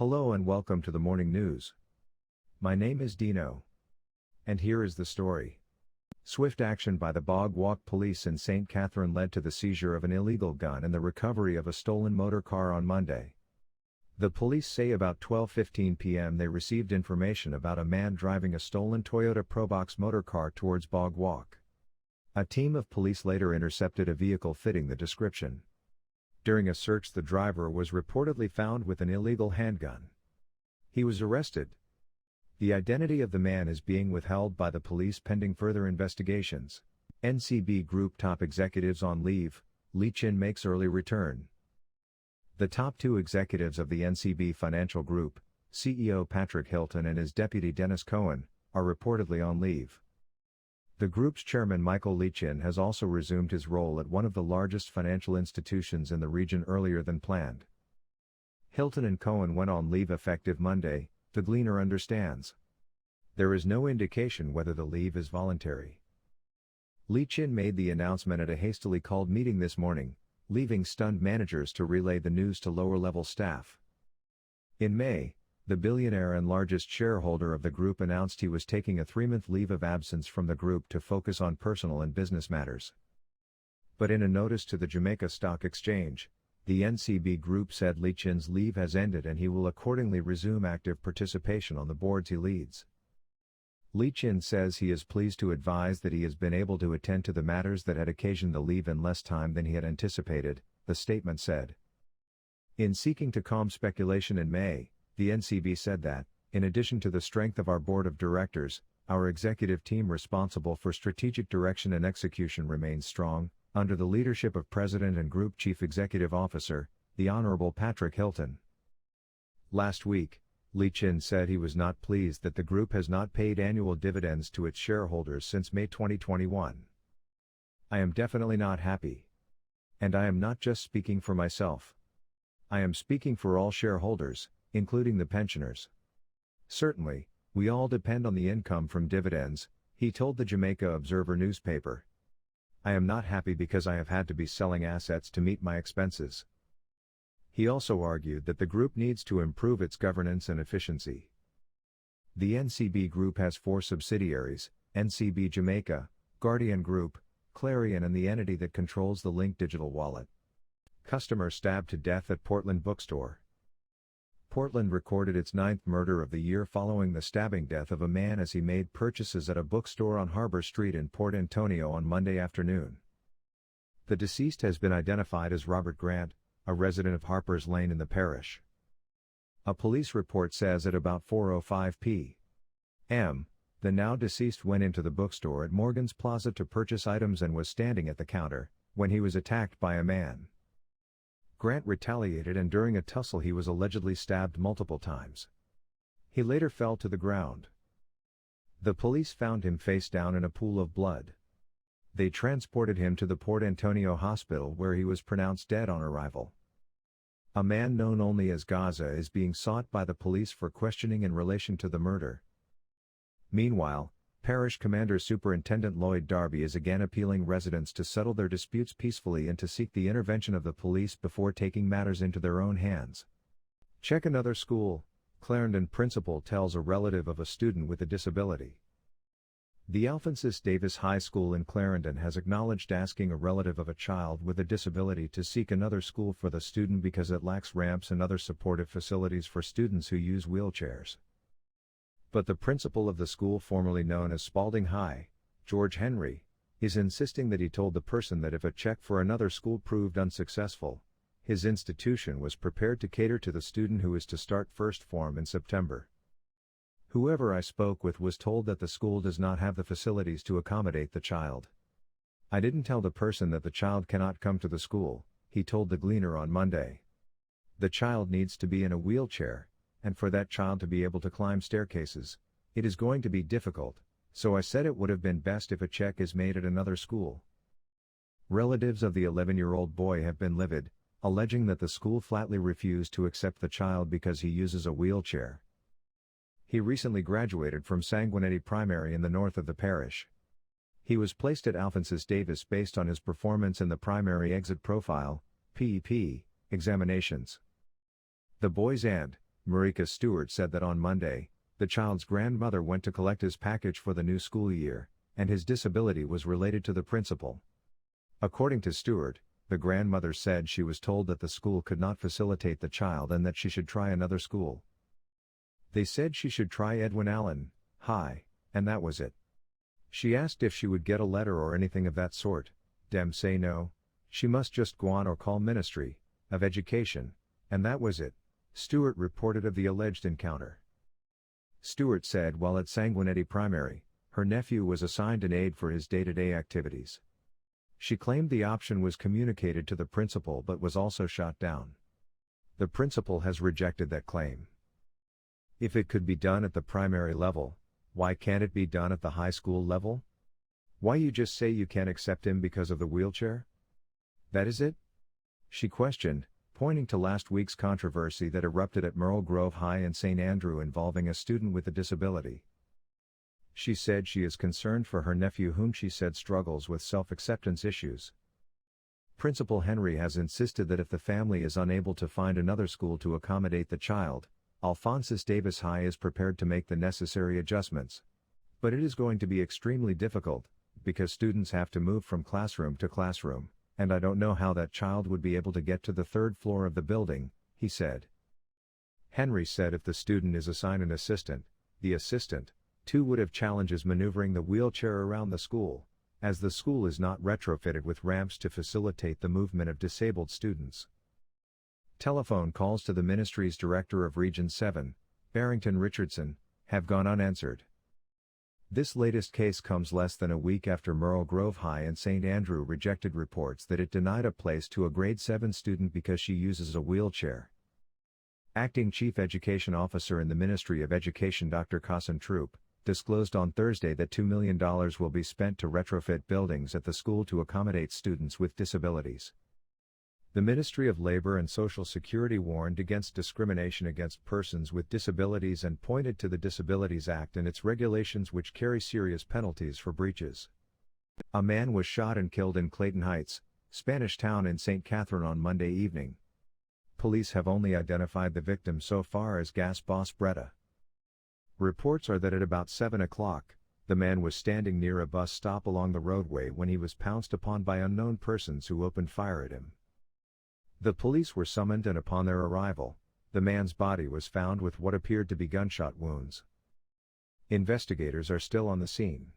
Hello and welcome to the morning news. My name is Dino. And here is the story. Swift action by the Bog Walk police in St. Catherine led to the seizure of an illegal gun and the recovery of a stolen motor car on Monday. The police say about 12:15 p.m. they received information about a man driving a stolen Toyota Probox motor car towards Bog Walk. A team of police later intercepted a vehicle fitting the description. During a search, the driver was reportedly found with an illegal handgun. He was arrested. The identity of the man is being withheld by the police pending further investigations. NCB Group top executives on leave, Lee Chin makes early return. The top two executives of the NCB Financial Group, CEO Patrick Hilton and his deputy Dennis Cohen, are reportedly on leave. The group's chairman Michael Lee Chin has also resumed his role at one of the largest financial institutions in the region earlier than planned. Hilton and Cohen went on leave effective Monday, the Gleaner understands. There is no indication whether the leave is voluntary. Lee Chin made the announcement at a hastily called meeting this morning, leaving stunned managers to relay the news to lower-level staff. In May, the billionaire and largest shareholder of the group announced he was taking a 3-month leave of absence from the group to focus on personal and business matters. But in a notice to the Jamaica Stock Exchange, the NCB Group said Lee Chin's leave has ended and he will accordingly resume active participation on the boards he leads. Lee Chin says he is pleased to advise that he has been able to attend to the matters that had occasioned the leave in less time than he had anticipated, the statement said. In seeking to calm speculation in May, the NCB said that, in addition to the strength of our board of directors, our executive team responsible for strategic direction and execution remains strong, under the leadership of President and Group Chief Executive Officer, the Honorable Patrick Hilton. Last week, Lee Chin said he was not pleased that the group has not paid annual dividends to its shareholders since May 2021. I am definitely not happy. And I am not just speaking for myself. I am speaking for all shareholders, including the pensioners. Certainly, we all depend on the income from dividends, he told the Jamaica Observer newspaper. I am not happy because I have had to be selling assets to meet my expenses. He also argued that the group needs to improve its governance and efficiency. The NCB Group has 4 subsidiaries, NCB Jamaica, Guardian Group, Clarion and the entity that controls the Link digital wallet. Customer stabbed to death at Portland bookstore. Portland recorded its 9th murder of the year following the stabbing death of a man as he made purchases at a bookstore on Harbor Street in Port Antonio on Monday afternoon. The deceased has been identified as Robert Grant, a resident of Harper's Lane in the parish. A police report says at about 4:05 p.m., the now deceased went into the bookstore at Morgan's Plaza to purchase items and was standing at the counter, when he was attacked by a man. Grant retaliated and during a tussle he was allegedly stabbed multiple times. He later fell to the ground. The police found him face down in a pool of blood. They transported him to the Port Antonio hospital where he was pronounced dead on arrival. A man known only as Gaza is being sought by the police for questioning in relation to the murder. Meanwhile, Parish Commander Superintendent Lloyd Darby is again appealing residents to settle their disputes peacefully and to seek the intervention of the police before taking matters into their own hands. Check another school, Clarendon principal tells a relative of a student with a disability. The Alphonsus Davis High School in Clarendon has acknowledged asking a relative of a child with a disability to seek another school for the student because it lacks ramps and other supportive facilities for students who use wheelchairs. But the principal of the school formerly known as Spalding High, George Henry, is insisting that he told the person that if a check for another school proved unsuccessful, his institution was prepared to cater to the student who is to start first form in September. Whoever I spoke with was told that the school does not have the facilities to accommodate the child. I didn't tell the person that the child cannot come to the school, he told the Gleaner on Monday. The child needs to be in a wheelchair, and for that child to be able to climb staircases, it is going to be difficult, so I said it would have been best if a check is made at another school. Relatives of the 11-year-old boy have been livid, alleging that the school flatly refused to accept the child because he uses a wheelchair. He recently graduated from Sanguinetti Primary in the north of the parish. He was placed at Alphonsus Davis based on his performance in the primary exit profile, PEP, examinations. The boy's aunt, Marika Stewart said that on Monday, the child's grandmother went to collect his package for the new school year, and his disability was related to the principal. According to Stewart, the grandmother said she was told that the school could not facilitate the child and that she should try another school. They said she should try Edwin Allen High, and that was it. She asked if she would get a letter or anything of that sort. Dem say no, she must just go on or call Ministry of Education, and that was it, Stewart reported of the alleged encounter. Stewart said while at Sanguinetti Primary, her nephew was assigned an aide for his day-to-day activities. She claimed the option was communicated to the principal but was also shot down. The principal has rejected that claim. If it could be done at the primary level, why can't it be done at the high school level? Why you just say you can't accept him because of the wheelchair? That is it? She questioned, pointing to last week's controversy that erupted at Merle Grove High in St. Andrew involving a student with a disability. She said she is concerned for her nephew whom she said struggles with self-acceptance issues. Principal Henry has insisted that if the family is unable to find another school to accommodate the child, Alphonsus Davis High is prepared to make the necessary adjustments. But it is going to be extremely difficult, because students have to move from classroom to classroom, and I don't know how that child would be able to get to the third floor of the building, he said. Henry said if the student is assigned an assistant, the assistant, too, would have challenges maneuvering the wheelchair around the school, as the school is not retrofitted with ramps to facilitate the movement of disabled students. Telephone calls to the ministry's director of Region 7, Barrington Richardson, have gone unanswered. This latest case comes less than a week after Merle Grove High in St. Andrew rejected reports that it denied a place to a grade 7 student because she uses a wheelchair. Acting Chief Education Officer in the Ministry of Education Dr. Kasan Troop, disclosed on Thursday that $2 million will be spent to retrofit buildings at the school to accommodate students with disabilities. The Ministry of Labor and Social Security warned against discrimination against persons with disabilities and pointed to the Disabilities Act and its regulations which carry serious penalties for breaches. A man was shot and killed in Clayton Heights, Spanish Town in St. Catherine on Monday evening. Police have only identified the victim so far as gas boss Bretta. Reports are that at about 7 o'clock, the man was standing near a bus stop along the roadway when he was pounced upon by unknown persons who opened fire at him. The police were summoned and upon their arrival, the man's body was found with what appeared to be gunshot wounds. Investigators are still on the scene.